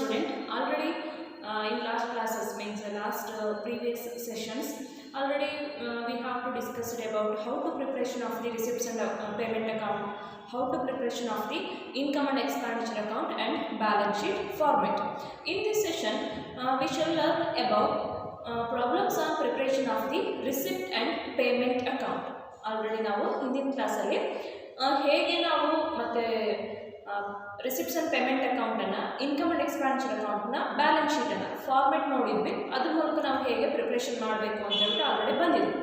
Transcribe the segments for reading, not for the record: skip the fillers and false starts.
student. Already in last classes, means last previous sessions, already we have to discuss about how to preparation of the receipts and payment account, how to preparation of the income and expenditure account and balance sheet format. In this session we shall learn about problems on preparation of the receipt and payment account. Already ನಾವು ಹಿಂದಿನ ಕ್ಲಾಸಲ್ಲಿ ಹೇಗೆ ನಾವು ಮತ್ತೆ receipts and payment ಅಕೌಂಟನ್ನು, income and expenditure ಅಕೌಂಟ್ನ, balance ಶೀಟನ್ನು format ನೋಡಿದ್ವಿ. ಅದ್ರ ಮೂಲಕ ನಾವು ಹೇಗೆ ಪ್ರಿಪ್ರೇಷನ್ ಮಾಡಬೇಕು ಅಂತ ಹೇಳ್ಬಿಟ್ಟು ಆಲ್ರೆಡಿ ಬಂದಿದ್ವಿ.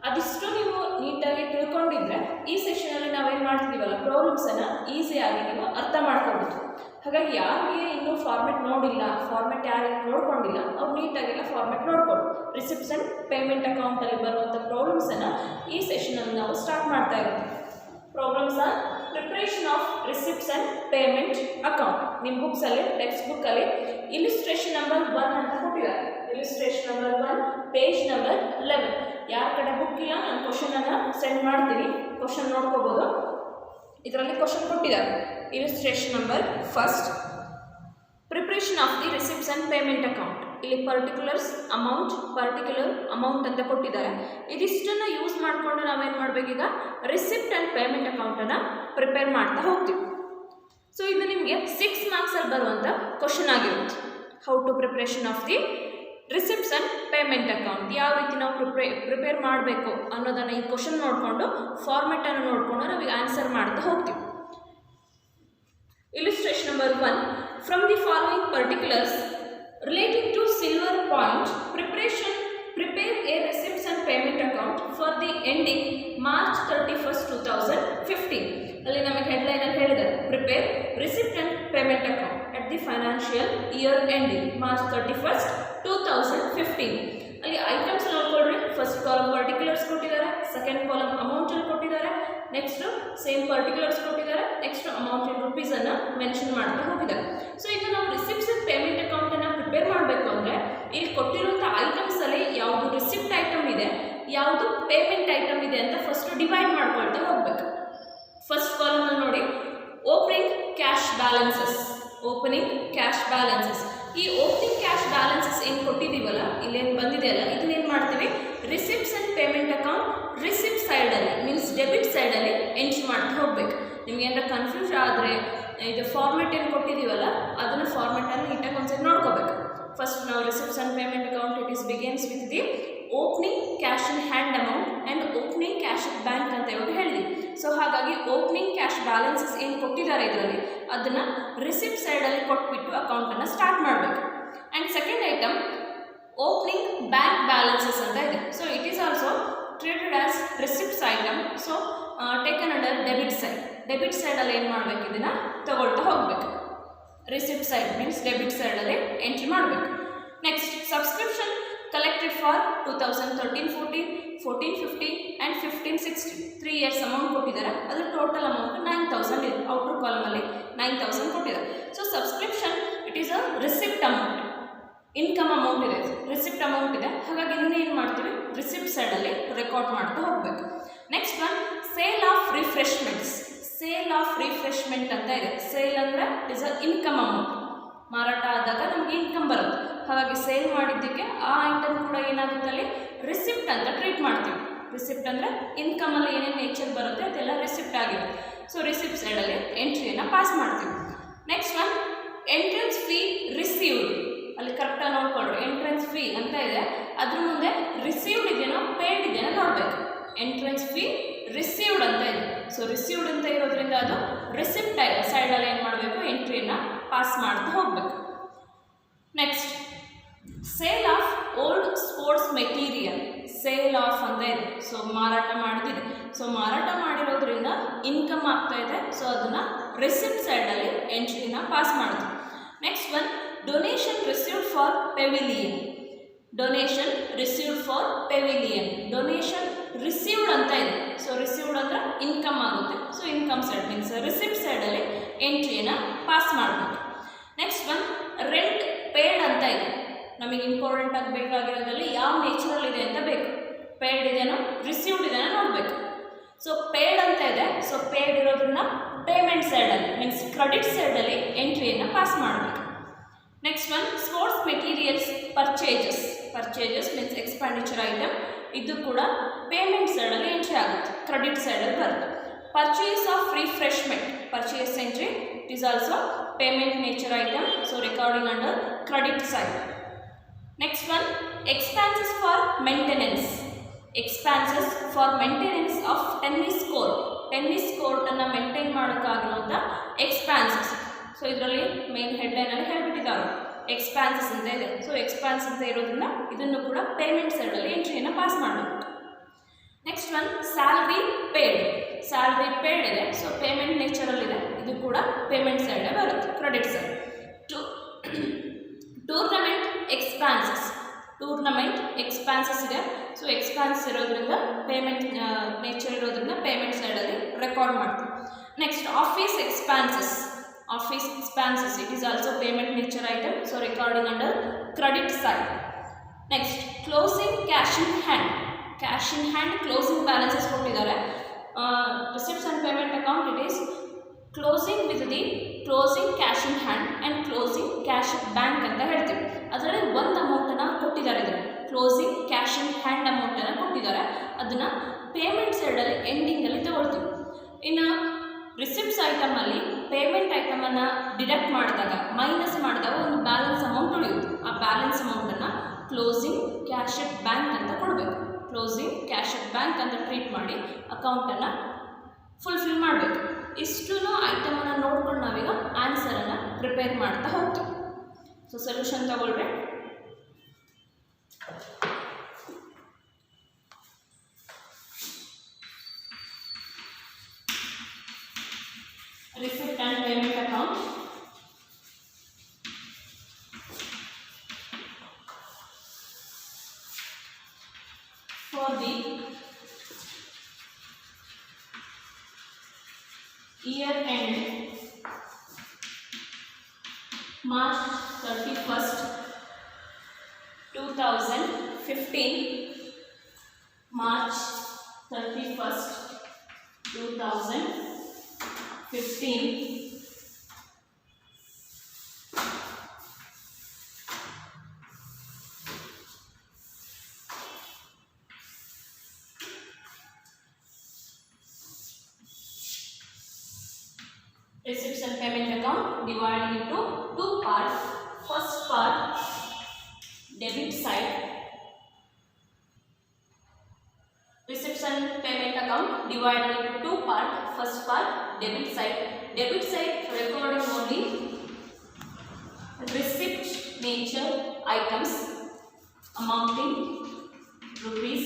ಅದಿಷ್ಟು ನೀವು ನೀಟಾಗಿ ತಿಳ್ಕೊಂಡಿದ್ರೆ ಈ ಸೆಷನಲ್ಲಿ ನಾವೇನು ಮಾಡ್ತಿದ್ದೀವಲ್ಲ, ಪ್ರಾಬ್ಲಮ್ಸನ್ನು ಈಸಿಯಾಗಿ ನೀವು ಅರ್ಥ ಮಾಡ್ಕೊಬೋದು. ಹಾಗಾಗಿ ಯಾರಿಗೆ ಇನ್ನೂ ಫಾರ್ಮೆಟ್ ನೋಡಿಲ್ಲ, ಫಾರ್ಮೆಟ್ ಯಾರು ನೋಡ್ಕೊಂಡಿಲ್ಲ, ಅವ್ರು ನೀಟಾಗೆಲ್ಲ ಫಾರ್ಮೆಟ್ ನೋಡ್ಕೊಂಡು ರಿಸಿಪ್ಟ್ಸ್ ಆ್ಯಂಡ್ ಪೇಮೆಂಟ್ ಅಕೌಂಟಲ್ಲಿ ಬರುವಂಥ ಪ್ರಾಬ್ಲಮ್ಸನ್ನು ಈ ಸೆಷನಲ್ಲಿ ನಾವು ಸ್ಟಾರ್ಟ್ ಮಾಡ್ತಾ ಇರೋದು. Problems R preparation of receipts and payment account. ನಿಮ್ಮ ಬುಕ್ಸಲ್ಲಿ, ಟೆಕ್ಸ್ಟ್ ಬುಕ್ಕಲ್ಲಿ ಇಲಿಸ್ಟ್ರೇಷನ್ ನಂಬರ್ 1 ಅಂತ ಕೊಟ್ಟಿದ್ದಾರೆ. Illustration number 1, page number 11. ಯಾರ ಕಡೆ ಬುಕ್ ಇಲ್ಲ, ನಾನು ಕ್ವಶನನ್ನು ಸೆಂಡ್ ಮಾಡ್ತೀನಿ, ಕ್ವಶನ್ ನೋಡ್ಕೋಬೋದು. ಇದರಲ್ಲಿ ಕ್ವಶನ್ ಕೊಟ್ಟಿದ್ದಾರೆ. Illustration number 1, preparation of the receipts and payment account. ಇಲ್ಲಿ ಪರ್ಟಿಕ್ಯುಲರ್ ಅಮೌಂಟ್ ಅಂತ ಕೊಟ್ಟಿದ್ದಾರೆ. ಇದಿಷ್ಟನ್ನು ಯೂಸ್ ಮಾಡಿಕೊಂಡು ನಾವೇನು ಮಾಡಬೇಕೀಗ, ರಿಸಿಪ್ಟ್ ಆ್ಯಂಡ್ ಪೇಮೆಂಟ್ ಅಕೌಂಟನ್ನು ಪ್ರಿಪೇರ್ ಮಾಡ್ತಾ ಹೋಗ್ತೀವಿ. ಸೊ ಇದು ನಿಮಗೆ 6 ಮಾರ್ಕ್ಸಲ್ಲಿ ಬರುವಂಥ ಕ್ವಶನ್ ಆಗಿರುತ್ತೆ. How to preparation of the receipts and payment account, ಯಾವ ರೀತಿ ನಾವು ಪ್ರಿಪೇರ್ ಮಾಡಬೇಕು ಅನ್ನೋದನ್ನು ಈ ಕ್ವಶನ್ ನೋಡಿಕೊಂಡು, ಫಾರ್ಮೆಟನ್ನು ನೋಡಿಕೊಂಡು ನಾವೀಗ ಆನ್ಸರ್ ಮಾಡ್ತಾ ಹೋಗ್ತೀವಿ. Illustration number 1. From the following particulars relating to silver point prepare a receipts and payment account for the ending March 31st, 2015. ಅಲ್ಲಿ ನಮಗೆ ಹೆಡ್ಲೈನ್ ಅಲ್ಲಿ ಹೇಳಿದ್ದಾರೆ, prepare receipt and payment account at the financial year ending March 31st, 2015. ಅಲ್ಲಿ items ನೋಡ್ಕೊಳ್ರಿ. First column particulars ಕೊಟ್ಟಿದ್ದಾರೆ, second column amount ಅಲ್ಲಿ ಕೊಟ್ಟಿದ್ದಾರೆ, next same particulars ಕೊಟ್ಟಿದ್ದಾರೆ, next amount in rupees ಅನ್ನ ಮೆನ್ಷನ್ ಮಾಡ್ತಾ ಹೋಗಿದ್ದಾರೆ. ಸೊ ಈಗ ನಾವು ರಿಸಿಪ್ಟ್ಸ್ ಅಂಡ್ ಪೇಮೆಂಟ್ ಅಕೌಂಟ್ ಅನ್ನ ಪ್ರಿಪೇರ್ ಮಾಡಬೇಕು ಅಂದ್ರೆ ಇಲ್ಲಿ ಕೊಟ್ಟಿರುವಂಥ ಐಟಮ್ಸ್ ಅಲ್ಲಿ ಯಾವುದು ರಿಸಿಪ್ಟ್ ಐಟಮ್ ಇದೆ, ಯಾವುದು ಪೇಮೆಂಟ್ ಐಟಮ್ ಇದೆ ಅಂತ ಫಸ್ಟ್ ಡಿವೈಡ್ ಮಾಡ್ಕೊಳ್ತಾ ಹೋಗ್ಬೇಕು. ಫಸ್ಟ್ ಕಾಲಮ್ ಅಲ್ಲಿ ನೋಡಿ, opening cash balances. Opening cash balances. ಈ ಓಪನಿಂಗ್ ಕ್ಯಾಶ್ ಬ್ಯಾಲೆನ್ಸಸ್ ಏನು ಕೊಟ್ಟಿದ್ದೀವಲ್ಲ, ಇಲ್ಲೇನು ಬಂದಿದೆಯಲ್ಲ, ಇದನ್ನೇನು ಮಾಡ್ತೀವಿ, receipts and payment account receipt ಸೈಡಲ್ಲಿ, ಮೀನ್ಸ್ ಡೆಬಿಟ್ ಸೈಡಲ್ಲಿ ಎಂಟ್ರಿ ಮಾಡ್ತಾ ಹೋಗ್ಬೇಕು. ನಿಮ್ಗೆ ಏನಾರ ಕನ್ಫ್ಯೂಸ್ ಆದರೆ ಇದು ಫಾರ್ಮೆಟ್ ಏನು ಕೊಟ್ಟಿದ್ದೀವಲ್ಲ, ಅದನ್ನು ಫಾರ್ಮೆಟನ್ನು ನೀಟಾಗಿ ಒಂದ್ಸರಿ ನೋಡ್ಕೋಬೇಕು. ಫಸ್ಟ್ ನಾವು receipts and payment account it is begins with the opening cash in hand amount and opening cash in bank ಅಂತ ಹೇಳ್ಬಿಟ್ಟು ಹೇಳಿದ್ವಿ. ಸೊ ಹಾಗಾಗಿ ಓಪನಿಂಗ್ ಕ್ಯಾಶ್ ಬ್ಯಾಲೆನ್ಸಸ್ ಏನು ಕೊಟ್ಟಿದ್ದಾರೆ ಇದರಲ್ಲಿ, ಅದನ್ನು ರಿಸಿಪ್ಟ್ ಸೈಡಲ್ಲಿ ಕೊಟ್ಬಿಟ್ಟು ಅಕೌಂಟನ್ನು ಸ್ಟಾರ್ಟ್ ಮಾಡಬೇಕು. And second item opening bank balances ಅಂತ ಇದೆ. So it is also treated as receipts item. So taken under debit side. Debit ಸೈಡಲ್ಲಿ ಏನು ಮಾಡಬೇಕು, ಇದನ್ನು ತಗೊಳ್ತಾ ಹೋಗಬೇಕು. ರಿಸಿಪ್ಟ್ ಸೈಡ್ ಮೀನ್ಸ್ ಡೆಬಿಟ್ ಸೈಡಲ್ಲಿ ಎಂಟ್ರಿ ಮಾಡಬೇಕು. Next subscription collected for 2013-14, 14-15 and 15-16 3 years amount ಕೊಟ್ಟಿದ್ದಾರೆ. ಅದು ಟೋಟಲ್ ಅಮೌಂಟ್ 9,000 ಇದೆ. ಔಟರ್ ಕಾಲಮಲ್ಲಿ 9,000 ಕೊಟ್ಟಿದ್ದಾರೆ. So subscription it is a receipt amount, income amount ಇದೆ, ರಿಸಿಪ್ಟ್ ಅಮೌಂಟ್ ಇದೆ. ಹಾಗಾಗಿ ಇದನ್ನ ಏನು ಮಾಡ್ತೀವಿ, ರಿಸಿಪ್ಟ್ ಸೈಡಲ್ಲಿ ರೆಕಾರ್ಡ್ ಮಾಡ್ತಾ ಹೋಗಬೇಕು. Next one sale of refreshments. Sale of refreshment ಅಂತ ಇದೆ. ಸೇಲ್ ಅಂದರೆ it is a income amount. ಮಾರಾಟ ಆದಾಗ ನಮಗೆ ಇನ್ಕಮ್ ಬರುತ್ತೆ. ಹಾಗಾಗಿ ಸೇಲ್ ಮಾಡಿದ್ದಕ್ಕೆ ಆ ಐಟಮ್ ಕೂಡ ಏನಾಗುತ್ತೆ, ಅಲ್ಲಿ ರಿಸಿಪ್ಟ್ ಅಂತ ಟ್ರೀಟ್ ಮಾಡ್ತೀವಿ. ರಿಸಿಪ್ಟ್ ಅಂದರೆ ಇನ್ಕಮಲ್ಲಿ ಏನೇನು ನೇಚರ್ ಬರುತ್ತೆ ಅದೆಲ್ಲ ರಿಸಿಪ್ಟ್ ಆಗಿದೆ. ಸೊ ರಿಸಿಪ್ಟ್ ಸೈಡಲ್ಲಿ ಎಂಟ್ರಿಯನ್ನು ಪಾಸ್ ಮಾಡ್ತೀವಿ. Next one entrance fee received. ಅಲ್ಲಿ ಕರೆಕ್ಟಾಗಿ ನೋಡ್ಕೊಳ್ರಿ, ಎಂಟ್ರೆನ್ಸ್ ಫೀ ಅಂತ ಇದೆ, ಅದ್ರ ಮುಂದೆ ರಿಸೀವ್ಡ್ ಇದೆಯೋ ಪೇಯ್ಡ್ ಇದೆಯೋ ನೋಡಬೇಕು. ಎಂಟ್ರೆನ್ಸ್ ಫೀ ರಿಸೀವ್ಡ್ ಅಂತ ಇದೆ. ಸೊ ರಿಸೀವ್ಡ್ ಅಂತ ಇರೋದ್ರಿಂದ ಅದು ರಿಸಿಪ್ಟ್ ಸೈಡಲ್ಲಿ ಏನು ಮಾಡಬೇಕು, ಎಂಟ್ರಿಯನ್ನು ಪಾಸ್ ಮಾಡ್ತಾ ಹೋಗಬೇಕು. Next sale of old sports material. Sale of ಅಂತ ಇದೆ. ಸೊ ಮಾರಾಟ ಮಾಡಿದಿದೆ. ಸೊ ಮಾರಾಟ ಮಾಡಿರೋದ್ರಿಂದ ಇನ್ಕಮ್ ಆಗ್ತಾ ಇದೆ. ಸೊ ಅದನ್ನು ರಿಸಿಪ್ಟ್ ಸೈಡಲ್ಲಿ ಎಂಟ್ರಿನ ಪಾಸ್ ಮಾಡ್ತೀವಿ. Next one donation received for pavilion. Donation received for pavilion. Donation received ಅಂತ ಇದೆ. ಸೊ ರಿಸೀವ್ಡ್ ಅಂದರೆ ಇನ್ಕಮ್ ಆಗುತ್ತೆ. So income side means receipt ಸೈಡಲ್ಲಿ ಎಂಟ್ರಿಯನ್ನು ಪಾಸ್ ಮಾಡಬೇಕು. ನೆಕ್ಸ್ಟ್ ಒನ್ ರೆಂಟ್ ಪೇಯ್ಡ್ ಅಂತ ಇದೆ. ನಮಗೆ ಇಂಪಾರ್ಟೆಂಟ್ ಆಗಿ ಬೇಕಾಗಿರೋದ್ರಲ್ಲಿ ಯಾವ ನೇಚರಲ್ಲಿ ಇದೆ ಅಂತ ಬೇಕು. ಪೇಯ್ಡ್ ಇದೆನೋ ರಿಸೀವ್ಡ್ ಇದೆನೋ ನೋಡಬೇಕು. ಸೊ ಪೇಯ್ಡ್ ಅಂತ ಇದೆ. ಸೊ ಪೇಯ್ಡ್ ಇರೋದ್ರನ್ನ ಪೇಮೆಂಟ್ ಸೈಡಲ್ಲಿ ಮೀನ್ಸ್ ಕ್ರೆಡಿಟ್ ಸೈಡಲ್ಲಿ ಎಂಟ್ರಿಯನ್ನು ಪಾಸ್ ಮಾಡಬೇಕು. Materials purchases means expenditure item, ಇದು ಕೂಡ ಪೇಮೆಂಟ್ ಸೈಡಲ್ಲಿ ಎಂಟ್ರಿ ಆಗುತ್ತೆ, ಕ್ರೆಡಿಟ್ ಸೈಡಲ್ಲಿ ಬರುತ್ತೆ. Purchase of refreshment, purchase entry, it is also payment nature item, so recording under credit side. Next one, expenses for maintenance. Expenses for maintenance of tennis ಕೋರ್ಟನ್ನು maintain ಮಾಡೋಕ್ಕಾಗಿರುವಂಥ expenses. So ಇದರಲ್ಲಿ main ಹೆಡ್ಲೈನಲ್ಲಿ ಹೇಳ್ಬಿಟ್ಟಿದ್ದಾರೆ expenses ಅಂತ ಇದೆ. So expense ಅಂತ ಇರೋದ್ರಿಂದ ಇದನ್ನು ಕೂಡ ಪೇಮೆಂಟ್ ಸೈಡಲ್ಲಿ ಎಂಟ್ರಿಯನ್ನು ಪಾಸ್ ಮಾಡಬೇಕು. ನೆಕ್ಸ್ಟ್ ಒನ್, ಸ್ಯಾಲ್ರಿ ಪೇಡ್ ಇದೆ. ಸೊ ಪೇಮೆಂಟ್ ನೇಚರಲ್ಲಿದೆ, ಇದು ಕೂಡ ಪೇಮೆಂಟ್ ಸೈಡೇ ಬರುತ್ತೆ, ಕ್ರೆಡಿಟ್ ಸೈಡ್. ಟೂರ್ನಮೆಂಟ್ ಎಕ್ಸ್ಪೆನ್ಸಸ್ ಇದೆ. ಸೊ ಎಕ್ಸ್ಪೆನ್ಸ್ ಇರೋದ್ರಿಂದ ಪೇಮೆಂಟ್ ನೇಚರ್ ಇರೋದ್ರಿಂದ ಪೇಮೆಂಟ್ ಸೈಡಲ್ಲಿ ರೆಕಾರ್ಡ್ ಮಾಡ್ತೀವಿ. Next office expenses, it is also payment nature item, so recording under credit side. Next closing cash in hand closing balances ಕೊಟ್ಟಿದ್ದಾರೆ. Receipts and payment account, it is closing with the closing cash in hand and closing cash bank ಅಂತ ಹೇಳ್ತೀವಿ. ಅದರಲ್ಲಿ ಒಂದು ಅಮೌಂಟನ್ನು ಕೊಟ್ಟಿದ್ದಾರೆ, ಇದರಲ್ಲಿ closing cash in hand ಅಮೌಂಟನ್ನು ಕೊಟ್ಟಿದ್ದಾರೆ, ಅದನ್ನು ಪೇಮೆಂಟ್ ಸೈಡಲ್ಲಿ ಎಂಡಿಂಗಲ್ಲಿ ತಗೊಳ್ತೀವಿ. ಇನ್ನು ರಿಸಿಪ್ಟ್ಸ್ ಐಟಮಲ್ಲಿ ಪೇಮೆಂಟ್ ಐಟಮನ್ನು ಡಿಡಕ್ಟ್ ಮಾಡಿದಾಗ, ಮೈನಸ್ ಮಾಡಿದಾಗ ಒಂದು ಬ್ಯಾಲೆನ್ಸ್ ಅಮೌಂಟ್ ಉಳಿಯುತ್ತೆ. ಆ ಬ್ಯಾಲೆನ್ಸ್ ಅಮೌಂಟನ್ನು ಕ್ಲೋಸಿಂಗ್ ಕ್ಯಾಶ್ ಅಟ್ ಬ್ಯಾಂಕ್ ಅಂತ ಕೊಡಬೇಕು. ಕ್ಲೋಸಿಂಗ್ ಕ್ಯಾಶ್ ಅಟ್ ಬ್ಯಾಂಕ್ ಅಂತ ಟ್ರೀಟ್ ಮಾಡಿ ಅಕೌಂಟನ್ನು ಫುಲ್ಫಿಲ್ ಮಾಡಬೇಕು. ಇಷ್ಟು ಐಟಮನ್ನು ನೋಡ್ಕೊಂಡು ನಾವೀಗ ಆನ್ಸರನ್ನು ಪ್ರಿಪೇರ್ ಮಾಡ್ತಾ ಹೋಗ್ತೀವಿ. ಸೊ ಸೊಲ್ಯೂಷನ್ ತಗೊಳ್ರಿ. Receipt and payment account. For the year end March 31st, 2015, March 31st, 2015. Receipts and payment account divided into two parts. First part, debit side. Receipts and payment account divided into two parts. First part, debit side. Debit side recording only receipt nature items amounting rupees,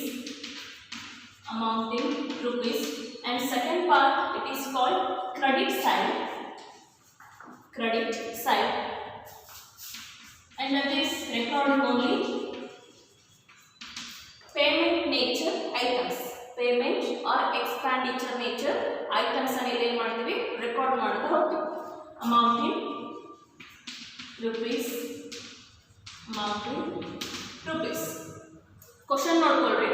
and second part it is called credit side, and that is recording only payment nature items, payment or expenditure nature items ಅನ್ನೋದು ಏನು ಮಾಡ್ತೀವಿ, record ಮಾಡ್ತಾ ಹೋಗ್ತೀವಿ. Amounting rupees. Question ನೋಡ್ಕೊಳ್ರಿ.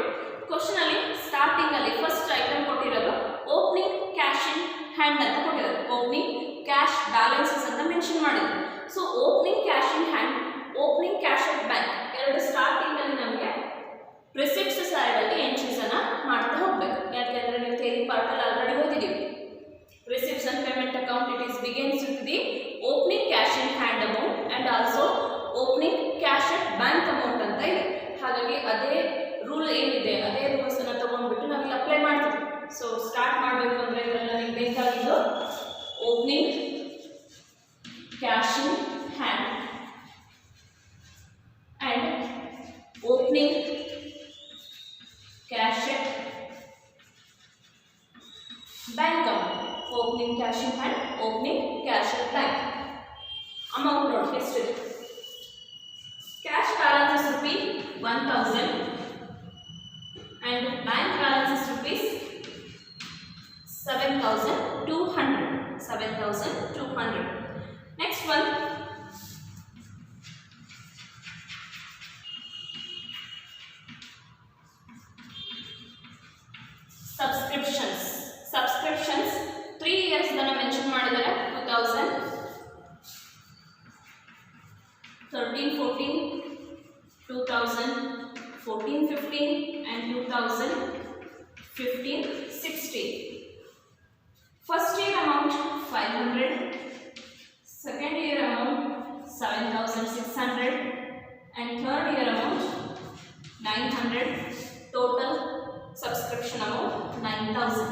Question ಅಲ್ಲಿ starting ಅಲ್ಲಿ first item ಕೊಟ್ಟಿರೋದು opening cash in hand ಅಂತ ಕೊಟ್ಟಿರೋದು, ಓಪನಿಂಗ್ ಕ್ಯಾಶ್ ಬ್ಯಾಲೆನ್ಸಸ್ ಅಂತ ಮೆನ್ಷನ್ ಮಾಡಿದ್ರು. So opening cash in hand, opening cash at bank, ಎರಡು ಸ್ಟಾರ್ಟಿಂಗ್ ಅಲ್ಲಿ ನಮಗೆ ರಿಸಿಪ್ಟ್ಸ್ ಸೈಡ್ ಅಲ್ಲಿ ಎಂಟ್ರೀಸ್ ಅನ್ನ ಮಾಡ್ತಾ ಹೋಗ್ಬೇಕು. ಯಾಕೆಂದ್ರೆ ನೀವು ಥಿಯರಿ ಪಾರ್ಟ್ ಅಲ್ಲಿ ಆಲ್ರೆಡಿ ಓದಿದ್ದೀವಿ. Receipts and payment account, it is begins with the opening cash in hand amount and also opening cash at bank amount ಅಂತ ಇದೆ. ಹಾಗಾಗಿ ಅದೇ ರೂಲ್ ಏನಿದೆ ಅದೇ ರೂಲ್ಸ್ ಅನ್ನ ತಗೊಂಡ್ಬಿಟ್ಟು ನಾವಿಲ್ಲಿ ಅಪ್ಲೈ ಮಾಡ್ತೀವಿ. ಸೊ ಸ್ಟಾರ್ಟ್ ಮಾಡಬೇಕು ಅಂದ್ರೆ ಇದೆಲ್ಲ ನಿಮ್ಗೆ ಬೇಕಾಗಿದ್ದು opening cash in hand and opening cash at bank amount. Opening cash in hand, opening cash at bank. Amount ನೋಡಿ ಎಷ್ಟಿದೆ. Cash balance is rupees 1000 and bank balance is rupees 7,200. Next one, subscriptions 3 years dana mention ಮಾಡಿದ್ದಾರೆ. 2000 13-14, 2014-15 and 2015-16. First year amount 500, second year amount 7,600 and third year amount 900. Total subscription amount 9,000.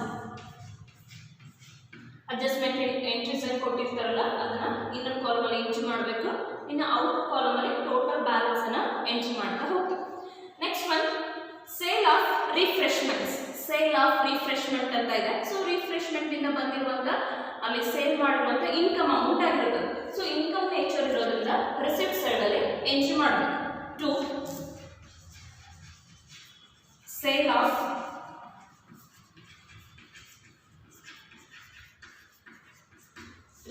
Adjustment entries and ಕೊಟ್ಟಿರ್ತಾರಲ್ಲ ಅದನ್ನ ಇನ್ನೊಂದು column ಅಲ್ಲಿ entry ಮಾಡಬೇಕು. ಇನ್ನು out column ಅಲ್ಲಿ total balance ಅನ್ನ entry ಮಾಡ್ತಾ ಹೋಗ್ತೀವಿ. Next one sale of refreshments. Sale of refreshment ಅಂತ ಇದೆ. ಸೊ ರಿಫ್ರೆಶ್ಮೆಂಟ್ ಇಂದ ಬಂದಿರುವಂತ ಅಲ್ಲಿ ಸೇಲ್ ಮಾಡಿರುವಂತ ಇನ್ಕಮ್ ಅಮೌಂಟ್ ಆಗಿರುತ್ತೆ. ಸೊ ಇನ್ಕಮ್ ನೇಚರ್ ಇರೋದ್ರಿಂದ ರಿಸಿಪ್ಟ್ ಸೈಡ್ ಅಲ್ಲಿ ಎಂಟ್ರಿ ಮಾಡಬೇಕು. To sale of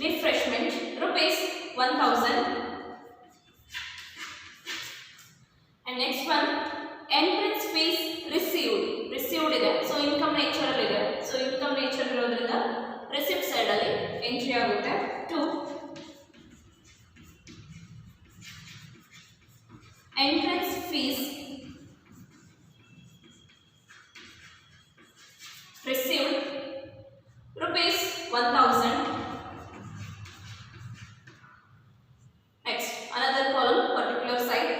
refreshment rupees 1,000 and next one entrance fees received ಇದೆ. ಸೊ ಇನ್ಕಮ್ ನೇಚರ್ ಅಲ್ಲಿ ಇದೆ. ಸೊ ಇನ್ಕಮ್ ನೇಚರ್ ಇರೋದ್ರಿಂದ ರಿಸಿಪ್ಟ್ ಸೈಡ್ ಅಲ್ಲಿ ಎಂಟ್ರಿ ಆಗುತ್ತೆ. 2 entrance fees received rupees 1,000. Another column particular side.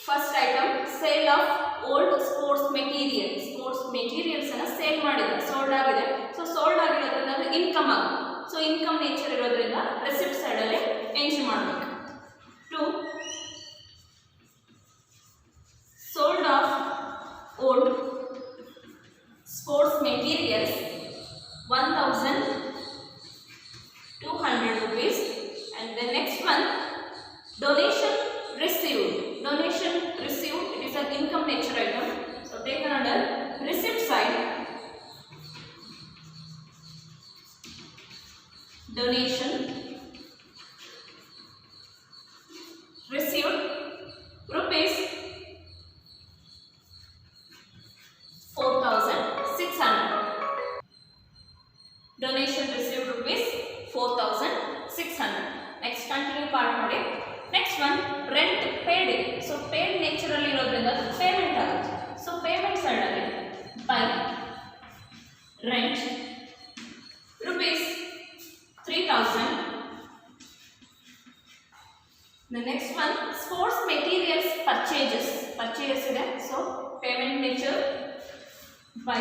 First item sale of old sports materials. Sports materials ಅನ್ನು sale ಮಾಡಿದೆ, sold ಆಗಿದೆ. So sold ಆಗಿರೋದ್ರಿಂದ ಅದು ಇನ್ಕಮ್ ಆಗುತ್ತೆ. ಸೊ ಇನ್ಕಮ್ ನೇಚರ್ ಇರೋದ್ರಿಂದ ರಿಸಿಪ್ಟ್ ಸೈಡ್ ಅಲ್ಲಿ ಎಂಟ್ರಿ ಮಾಡಬೇಕು. 2 sold of old sports materials 1,200 rupees. And the next one donation received. Donation received, it is an income nature item. So taken under receipt side. Donation received rupees 4,600. Donation received rupees 4,600. Next continue part ನೋಡಿ. Next one rent paid. So paid nature ಅಲ್ಲಿ ಇರೋದ್ರಿಂದ payment ಆಗುತ್ತೆ. So payment side ಅಲ್ಲಿ by rent rupees 3,000. The next one sports materials purchases ಇದೆ. So payment nature by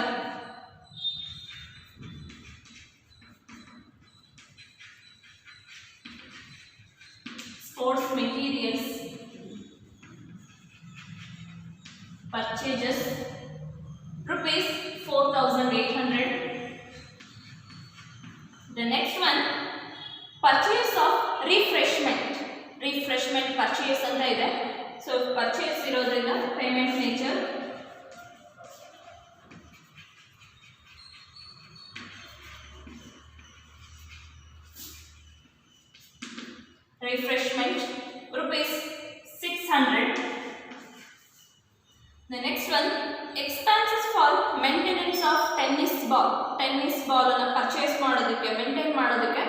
sports materials purchases rupees 4,800. The next one purchase of refreshment purchase ಅಂತ ಇದೆ. So purchase ಇರೋದ್ರಿಂದ payment nature refreshment rupees 600. The next one expenses for maintenance of tennis ball ಅನ್ನು purchase ಮಾಡೋದಕ್ಕೆ maintain ಮಾಡೋದಕ್ಕೆ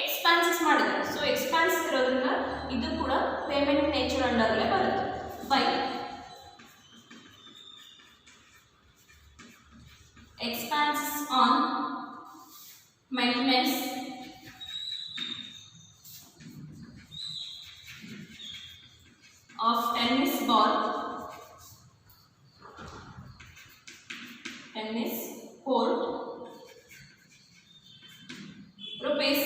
expenses ಮಾಡಿದ್ದಾರೆ. So expense ಇರೋದ್ರಿಂದ ಇದು ಕೂಡ ಪೇಮೆಂಟ್ ನೇಚರ್ ಅಂಡರ್ಲೇ ಬರುತ್ತೆ. By expenses on maintenance of tennis court rupees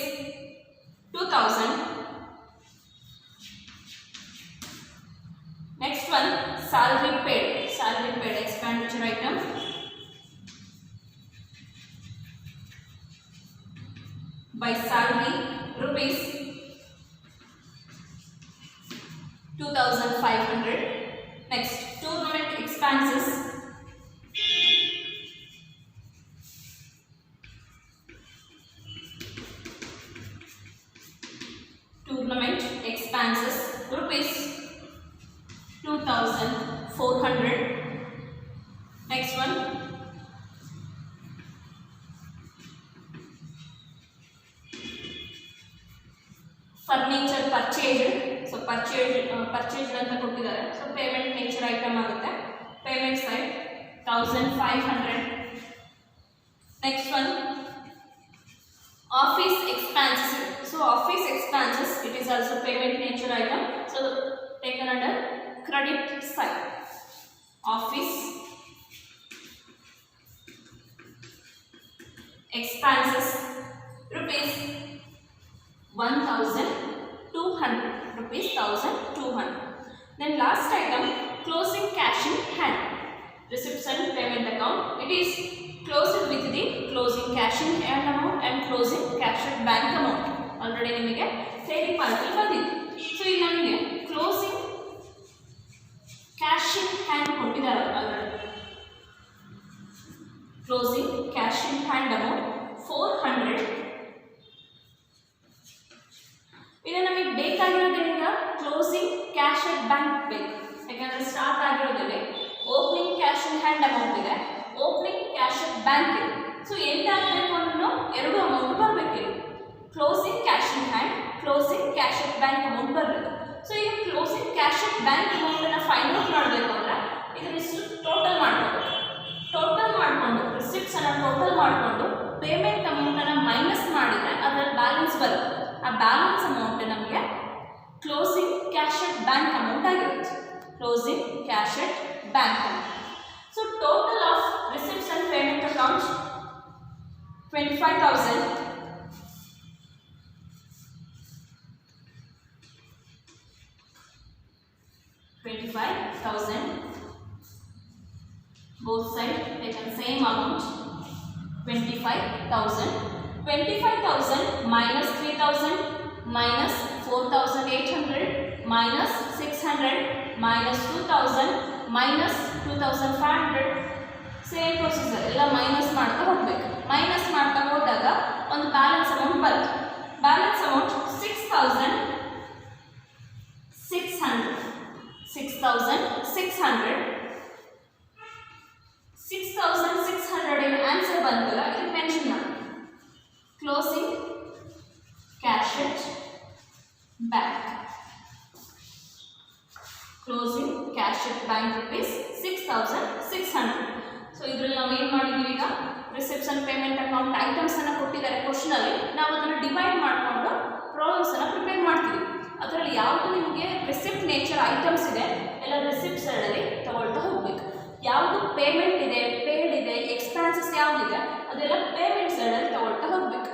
2,000. Next one salary paid expenditure item by salary rupees 2,500. Next tournament expenses rupees 2,400. Next one furniture purchased. So purchase ಅಂತ ಕೊಟ್ಟಿದ್ದಾರೆ. So payment nature item ಆಗುತ್ತೆ. Payment side 1500. Next one office expenses. So office expenses, it is also payment nature item, so taken under credit side. Office expenses rupees 1200, rupees 1200. Then last item, closing cash in hand, receipts and payment account. It is closed with the closing cash in hand amount and closing cash at bank amount. Already ನಿಮಗೆ theory part ಅಲ್ಲಿ ಬಂದಿದೆ. So ಇಲ್ಲಿ ನಮಗೆ closing cash in hand ಕೊಟ್ಟಿದ್ದಾರೆ. Already closing cash in hand amount 400. ಇದು ನಮಗೆ ಬೇಕಾಗಿರೋದೇನೀಗ closing cash at bank ಬೇಕು. ಯಾಕಂದ್ರೆ ಸ್ಟಾರ್ಟ್ ಆಗಿರೋದಿಲ್ಲ. Opening cash in hand amount ಇದೆ, ಓಪನಿಂಗ್ ಕ್ಯಾಶ್ ಅಟ್ ಬ್ಯಾಂಕ್ ಇದೆ. ಸೊ ಎಂತಾಗಬೇಕು ಅನ್ನೋ ಎರಡು ಅಮೌಂಟ್ ಬರಬೇಕು. Closing cash in hand, closing cash at bank amount ಬರಬೇಕು. ಸೊ ಈಗ ಕ್ಲೋಸಿಂಗ್ ಕ್ಯಾಶ್ ಅಟ್ ಬ್ಯಾಂಕ್ ಅಮೌಂಟನ್ನು ಫೈಂಡ್ ಔಟ್ ಮಾಡಬೇಕು ಅಂದ್ರೆ ಇದನ್ನಿಷ್ಟು ಟೋಟಲ್ ಮಾಡಿಕೊಂಡು ರಿಸಿಪ್ಟ್ಸ್ ಅನ್ನು ಟೋಟಲ್ ಮಾಡಿಕೊಂಡು ಪೇಮೆಂಟ್ ಅಮೌಂಟನ್ನು ಮೈನಸ್ ಮಾಡಿದರೆ ಅದರಲ್ಲಿ ಬ್ಯಾಲೆನ್ಸ್ ಬರುತ್ತೆ. ಆ ಬ್ಯಾಲೆನ್ಸ್ ಅಮೌಂಟ್ ನಮಗೆ closing cash at bank amount ಆಗಿರುತ್ತೆ. Closing cash at bank amount. So total of receipts and payment accounts 25,000. Both sides taken same amount 25,000. 25,000 minus 3,000 minus 4,800 minus 600 minus 2,000 minus 2,500. Same procedure ಎಲ್ಲ minus ಮಾಡ್ತಾ ಹೋಗ್ಬೇಕು. Minus ಮಾಡ್ತಾ ಹೋದಾಗ ಒಂದು balance amount ಬರುತ್ತೆ. Balance amount 6,600. 6,600 ಏನು answer ಬಂತಲ್ಲ ಇದಕ್ಕೆ ಮೆನ್ಷನ್ ಮಾಡಿ. Closing cash at bank, closing cash at bank rupees 6,600. So ಇದರಲ್ಲಿ ನಾವು ಏನು ಮಾಡಿದ್ದೀವಿ ಈಗ receipts and payment account items ಅನ್ನು ಕೊಟ್ಟಿದ್ದಾರೆ ಕ್ವಶನ್ ಅಲ್ಲಿ. ನಾವು ಅದನ್ನು ಡಿವೈಡ್ ಮಾಡಿಕೊಂಡು ಪ್ರಾಬ್ಲಮ್ಸ್ ಅನ್ನು ಪ್ರಿಪೇರ್ ಮಾಡ್ತೀವಿ. ಅದರಲ್ಲಿ ಯಾವುದು ನಿಮಗೆ ರಿಸಿಪ್ಟ್ ನೇಚರ್ ಐಟಮ್ಸ್ ಇದೆ ಎಲ್ಲ ರಿಸಿಪ್ಟ್ಸ್ ಅಲ್ಲಿ ತಗೊಳ್ತಾ ಹೋಗ್ಬೇಕು. ಯಾವುದು ಪೇಮೆಂಟ್ ಇದೆ, ಪೇಡ್ ಇದೆ, ಎಕ್ಸ್ಪೆನ್ಸಸ್ ಯಾವುದಿದೆ ಅದೆಲ್ಲ ಪೇಮೆಂಟ್ ಸೈಡಲ್ಲಿ ತಗೊಳ್ತಾ ಹೋಗ್ಬೇಕು.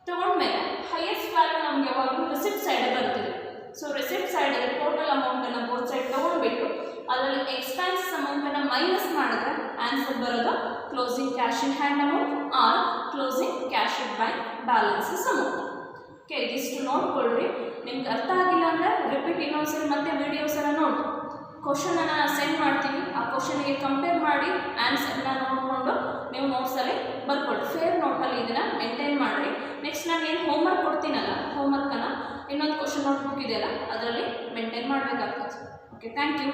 ತಗೊಂಡ್ಮೇಲೆ ಹೈಯೆಸ್ಟ್ ವ್ಯಾಲ್ಯೂ ನಮಗೆ ಯಾವಾಗಲೂ ರಿಸಿಪ್ಟ್ ಸೈಡ್ ಬರ್ತದೆ. ಸೊ ರಿಸಿಪ್ಟ್ ಸೈಡಲ್ಲಿ ಟೋಟಲ್ ಅಮೌಂಟನ್ನು ಬೋತ್ ಸೈಡ್ ತೊಗೊಂಡ್ಬಿಟ್ಟು ಅದರಲ್ಲಿ ಎಕ್ಸ್ಪೆನ್ಸಸ್ ಅಮೌಂಟನ್ನು ಮೈನಸ್ ಮಾಡಿದ್ರೆ ಆನ್ಸರ್ ಬರೋದು closing cash in hand amount or closing cash at bank balances amount. Okay, ಇದಿಷ್ಟು ನೋಡ್ಕೊಳ್ರಿ. ನಿಮ್ಗೆ ಅರ್ಥ ಆಗಿಲ್ಲ ಅಂದರೆ ರಿಪೀಟ್ ಇನ್ನೊಂದ್ಸರಿ ಮತ್ತೆ ವೀಡಿಯೋಸ್ ಎಲ್ಲ ನೋಡಿ. ಕ್ವಶನನ್ನು ಸೆಂಡ್ ಮಾಡ್ತೀವಿ, ಆ ಕ್ವಶನ್ಗೆ ಕಂಪೇರ್ ಮಾಡಿ ಆನ್ಸರ್ನ ನೋಡಿಕೊಂಡು ನೀವು ನೋಟ್ಸಲ್ಲಿ ಬರ್ಕೊಳ್ಳಿ. ಫೇರ್ ನೋಟಲ್ಲಿ ಇದನ್ನು ಮೇಂಟೈನ್ ಮಾಡಿರಿ. ನೆಕ್ಸ್ಟ್ ನಾನು ಏನು ಹೋಮ್ವರ್ಕ್ ಕೊಡ್ತೀನಲ್ಲ, ಹೋಮ್ವರ್ಕನ್ನು ಇನ್ನೊಂದು ಕ್ವಶನ್ ನೋಟ್ಬುಕ್ ಇದೆಯಲ್ಲ ಅದರಲ್ಲಿ ಮೇಂಟೈನ್ ಮಾಡಬೇಕಾಗ್ತದೆ. Okay, thank you.